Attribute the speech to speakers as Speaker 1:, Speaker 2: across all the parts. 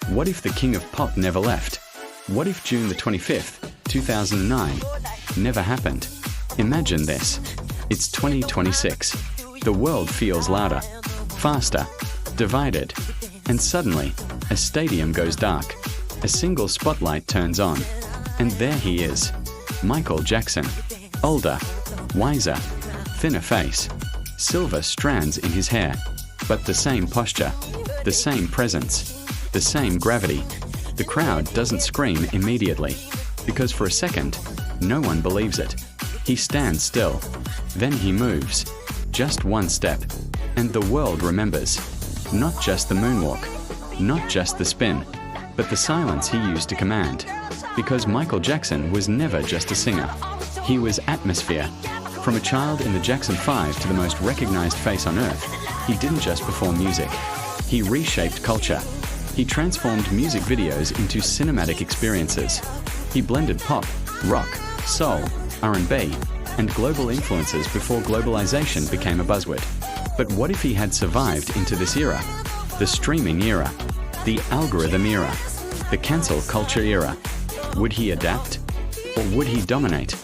Speaker 1: What if the king of pop never left? What if June the 25th, 2009, never happened? Imagine this. It's 2026. The world feels louder, faster, divided, and suddenly, a stadium goes dark. A single spotlight turns on, and there he is, Michael Jackson. Older, wiser, thinner face, silver strands in his hair, but the same posture, the same presence, the same gravity. The crowd doesn't scream immediately, because for a second, no one believes it. He stands still, then he moves, just one step, and the world remembers. Not just the moonwalk, not just the spin, but the silence he used to command. Because Michael Jackson was never just a singer. He was atmosphere. From a child in the Jackson 5 to the most recognized face on earth, he didn't just perform music. He reshaped culture. He transformed music videos into cinematic experiences. He blended pop, rock, soul, R&B, and global influences before globalization became a buzzword. But what if he had survived into this era? The streaming era, the algorithm era, the cancel culture era. Would he adapt? Or would he dominate?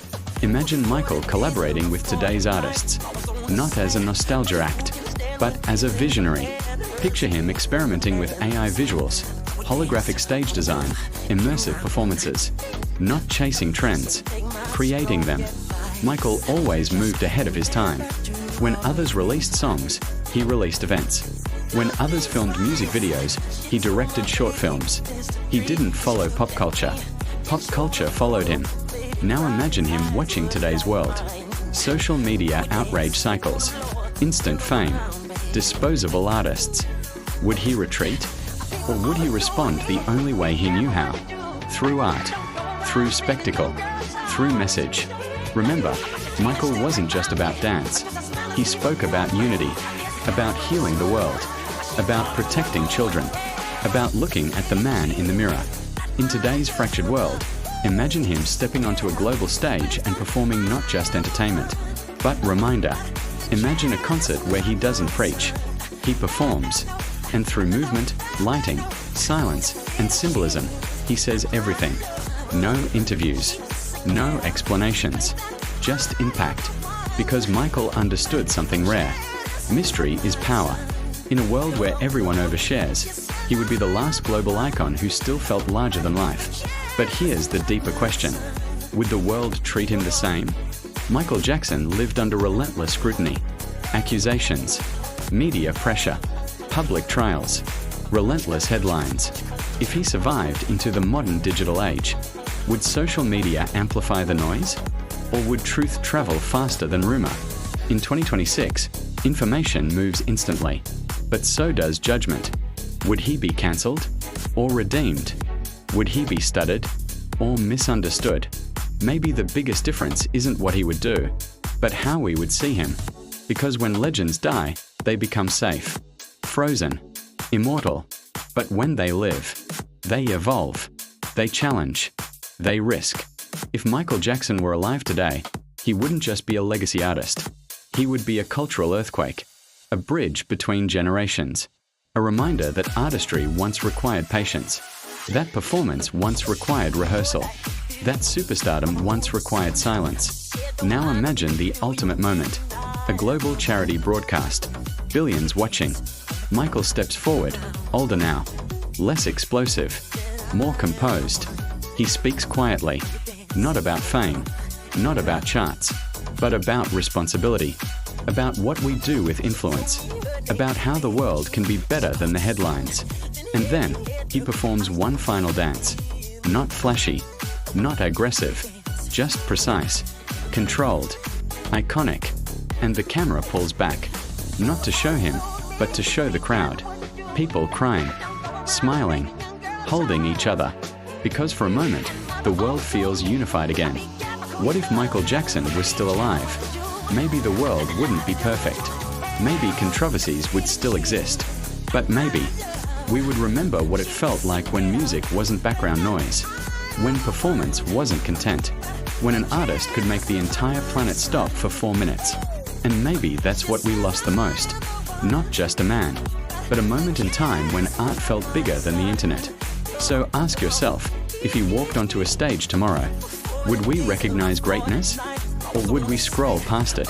Speaker 1: Imagine Michael collaborating with today's artists, not as a nostalgia act, but as a visionary. Picture him experimenting with AI visuals, holographic stage design, immersive performances, not chasing trends, creating them. Michael always moved ahead of his time. When others released songs, he released events. When others filmed music videos, he directed short films. He didn't follow pop culture. Pop culture followed him. Now imagine him watching today's world. Social media outrage cycles, instant fame, disposable artists. Would he retreat? Or would he respond the only way he knew how? Through art, through spectacle, through message. Remember, Michael wasn't just about dance. He spoke about unity, about healing the world, about protecting children, about looking at the man in the mirror. In today's fractured world, imagine him stepping onto a global stage and performing not just entertainment, but reminder. Imagine a concert where he doesn't preach, he performs. And through movement, lighting, silence, and symbolism, he says everything. No interviews, no explanations, just impact. Because Michael understood something rare. Mystery is power. In a world where everyone overshares, he would be the last global icon who still felt larger than life. But here's the deeper question. Would the world treat him the same? Michael Jackson lived under relentless scrutiny, accusations, media pressure, public trials, relentless headlines. If he survived into the modern digital age, would social media amplify the noise? Or would truth travel faster than rumor? In 2026, information moves instantly, but so does judgment. Would he be cancelled or redeemed? Would he be studied or misunderstood? Maybe the biggest difference isn't what he would do, but how we would see him. Because when legends die, they become safe, frozen, immortal. But when they live, they evolve, they challenge, they risk. If Michael Jackson were alive today, he wouldn't just be a legacy artist. He would be a cultural earthquake, a bridge between generations, a reminder that artistry once required patience, that performance once required rehearsal, that superstardom once required silence. Now imagine the ultimate moment, a global charity broadcast, billions watching. Michael steps forward, older now, less explosive, more composed. He speaks quietly, not about fame, not about charts, but about responsibility, about what we do with influence, about how the world can be better than the headlines. And then, he performs one final dance. Not flashy, not aggressive, just precise, controlled, iconic. And the camera pulls back, not to show him, but to show the crowd. People crying, smiling, holding each other. Because for a moment, the world feels unified again. What if Michael Jackson was still alive? Maybe the world wouldn't be perfect. Maybe controversies would still exist. But maybe we would remember what it felt like when music wasn't background noise, when performance wasn't content, when an artist could make the entire planet stop for 4 minutes. And maybe that's what we lost the most. Not just a man, but a moment in time when art felt bigger than the internet. So ask yourself, if you walked onto a stage tomorrow, would we recognize greatness? Or would we scroll past it?